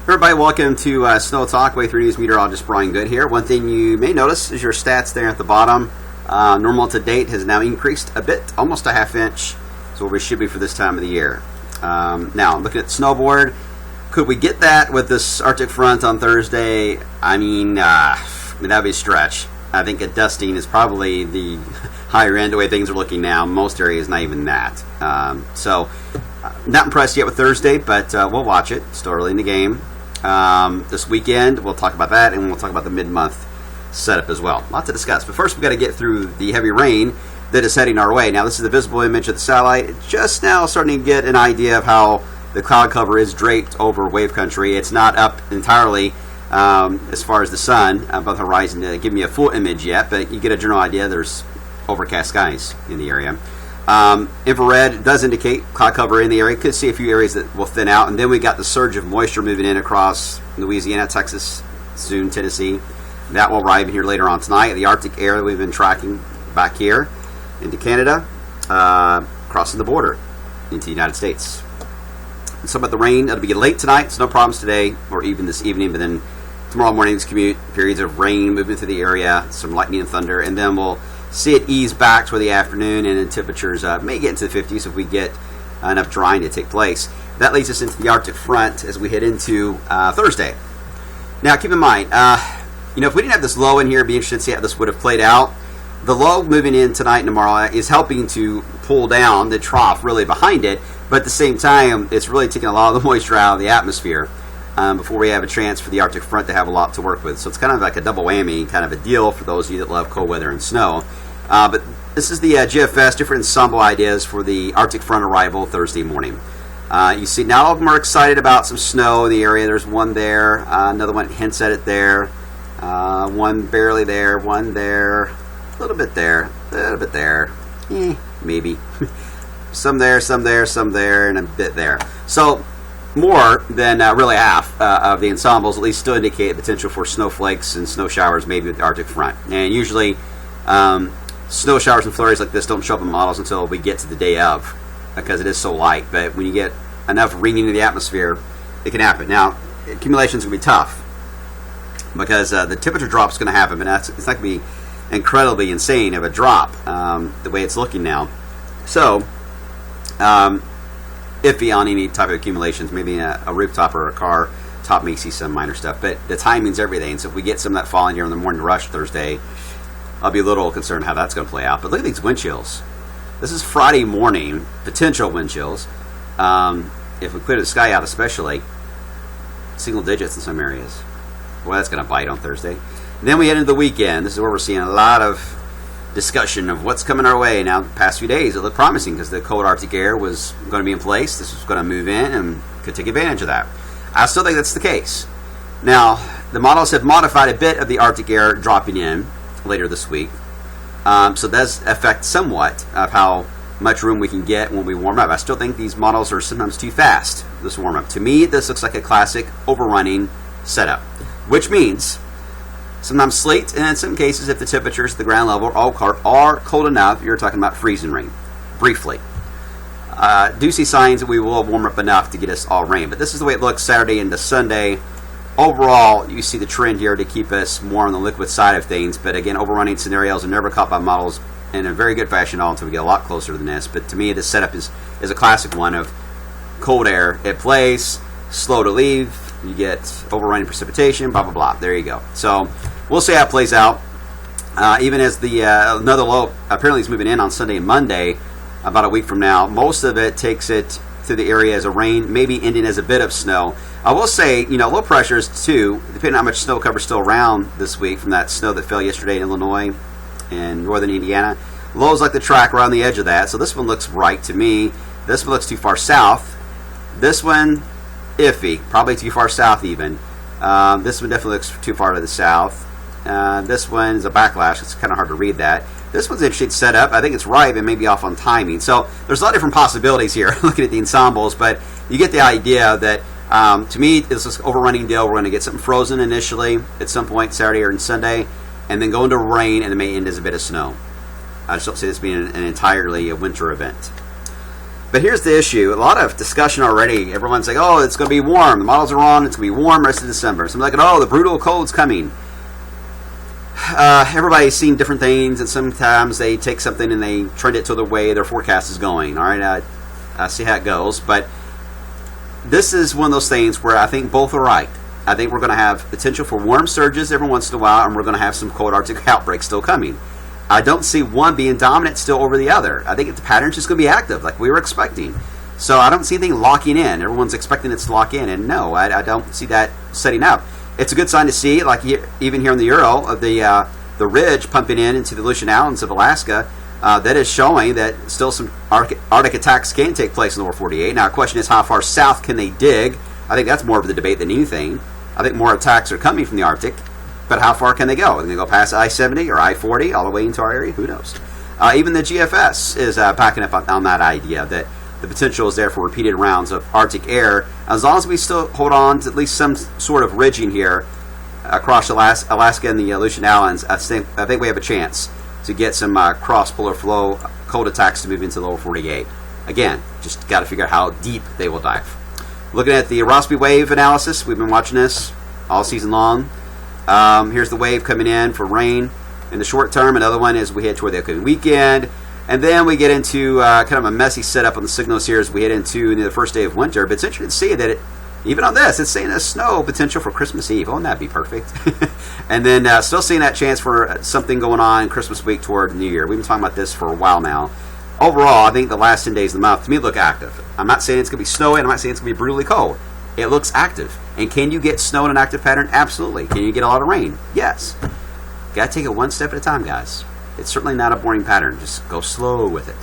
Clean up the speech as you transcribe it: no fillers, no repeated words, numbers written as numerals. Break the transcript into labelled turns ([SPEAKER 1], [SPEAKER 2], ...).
[SPEAKER 1] Everybody, welcome to Snow Talk. Way 3 News meteorologist Brian Good here. One thing you may notice is your stats there at the bottom. Normal to date has now increased a bit, almost a half inch. So where we should be for this time of the year. Now, looking at the snowboard, could we get that with this Arctic front on Thursday? I mean, that'd be a stretch. I think a dusting is probably the higher end the way things are looking now. Most areas, not even that. So, not impressed yet with Thursday, but we'll watch it. Still early in the game. This weekend, we'll talk about that, and we'll talk about the mid-month setup as well. A lot to discuss. But first, we've got to get through the heavy rain that is heading our way. Now, this is the visible image of the satellite. Just now starting to get an idea of how the cloud cover is draped over wave country. It's not up entirely as far as the sun above the horizon to give me a full image yet, but you get a general idea. There's overcast skies in the area. Infrared does indicate cloud cover in the area. Could see a few areas that will thin out, and then we got the surge of moisture moving in across Louisiana, Texas, soon Tennessee. That will arrive here later on tonight. The Arctic air that we've been tracking back here into Canada, crossing the border into the United States. Some of the rain, it'll be late tonight, so no problems today or even this evening, but then tomorrow morning's commute, periods of rain moving through the area, some lightning and thunder, and then we'll see it ease back toward the afternoon, and then temperatures may get into the 50s if we get enough drying to take place. That leads us into the Arctic front as we head into Thursday. Now, keep in mind, if we didn't have this low in here, it'd be interesting to see how this would have played out. The low moving in tonight and tomorrow is helping to pull down the trough really behind it, but at the same time, it's really taking a lot of the moisture out of the atmosphere before we have a chance for the Arctic front to have a lot to work with. So it's kind of like a double whammy kind of a deal for those of you that love cold weather and snow. But this is the GFS, different ensemble ideas for the Arctic front arrival Thursday morning. You see, not all of them are excited about some snow in the area. There's one there, another one hints at it there, one barely there, one there, a little bit there, maybe. Some there, some there, some there, and a bit there. So more than really half of the ensembles at least still indicate potential for snowflakes and snow showers maybe with the Arctic front. And usually snow showers and flurries like this don't show up in models until we get to the day of because it is so light. But when you get enough ringing in the atmosphere, it can happen. Now, accumulation is going to be tough because the temperature drop is going to happen, but it's not going to be incredibly insane of a drop the way it's looking now. So, iffy on any type of accumulations. Maybe a rooftop or a car top may see some minor stuff, but the timing's everything. So if we get some of that falling here in the morning rush Thursday, I'll be a little concerned how that's going to play out. But look at these wind chills. This is Friday morning, potential wind chills. If we clear the sky out especially, single digits in some areas. Boy, that's going to bite on Thursday. And then we head into the weekend. This is where we're seeing a lot of discussion of what's coming our way. Now, the past few days, it looked promising because the cold Arctic air was going to be in place. This was going to move in and could take advantage of that. I still think that's the case. Now, the models have modified a bit of the Arctic air dropping in later this week. So it does affect somewhat of how much room we can get when we warm up. I still think these models are sometimes too fast, this warm up. To me, this looks like a classic overrunning setup, which means sometimes sleet, and in some cases, if the temperatures at the ground level are cold enough, you're talking about freezing rain, briefly. Do see signs that we will warm up enough to get us all rain, but this is the way it looks Saturday into Sunday. Overall, you see the trend here to keep us more on the liquid side of things, but again, overrunning scenarios are never caught by models in a very good fashion at all until we get a lot closer to the nest. But to me, this setup is a classic one of cold air at place, slow to leave, you get overrunning precipitation, blah, blah, blah. There you go. So we'll see how it plays out. Even as the another low apparently is moving in on Sunday and Monday, about a week from now, most of it takes it through the area as a rain, maybe ending as a bit of snow. I will say, low pressures too, depending on how much snow cover is still around this week from that snow that fell yesterday in Illinois and northern Indiana. Lows like the track around the edge of that, so this one looks right to me. This one looks too far south. This one, iffy, probably too far south even. This one definitely looks too far to the south. This one is a backlash. It's kind of hard to read that. This one's interesting setup. I think it's right, but maybe off on timing. So there's a lot of different possibilities here looking at the ensembles, but you get the idea that to me, it's this overrunning deal. We're going to get something frozen initially at some point Saturday or Sunday, and then go into rain, and it may end as a bit of snow. I just don't see this being an entirely a winter event. But here's the issue. A lot of discussion already. Everyone's like, oh, it's going to be warm. The models are on. It's going to be warm rest of December. Some like, oh, the brutal cold's coming. Everybody's seen different things, and sometimes they take something and they trend it to the way their forecast is going. All right, I see how it goes. But this is one of those things where I think both are right. I think we're going to have potential for warm surges every once in a while, and we're going to have some cold Arctic outbreaks still coming. I don't see one being dominant still over the other. I think the pattern's just going to be active, like we were expecting. So I don't see anything locking in. Everyone's expecting it to lock in, and no, I don't see that setting up. It's a good sign to see, like even here in the Euro, of the ridge pumping into the Aleutian Islands of Alaska. That is showing that still some Arctic attacks can take place in the lower 48. Now, the question is, how far south can they dig? I think that's more of the debate than anything. I think more attacks are coming from the Arctic. But how far can they go? Are they go past I-70 or I-40 all the way into our area? Who knows? Even the GFS is backing up on that idea that the potential is there for repeated rounds of Arctic air. As long as we still hold on to at least some sort of ridging here across Alaska and the Aleutian Islands, I think we have a chance to get some cross-polar flow cold attacks to move into the lower 48. Again, just got to figure out how deep they will dive. Looking at the Rossby wave analysis, we've been watching this all season long. Here's the wave coming in for rain in the short term. Another one as we head toward the upcoming weekend. And then we get into kind of a messy setup on the signals here as we head into the first day of winter. But it's interesting to see that even on this, it's saying a snow potential for Christmas Eve. Won't that be perfect? And then still seeing that chance for something going on Christmas week toward New Year. We've been talking about this for a while now. Overall, I think the last 10 days of the month, to me, look active. I'm not saying it's going to be snowy, and I'm not saying it's going to be brutally cold. It looks active. And can you get snow in an active pattern? Absolutely. Can you get a lot of rain? Yes. Got to take it one step at a time, guys. It's certainly not a boring pattern. Just go slow with it.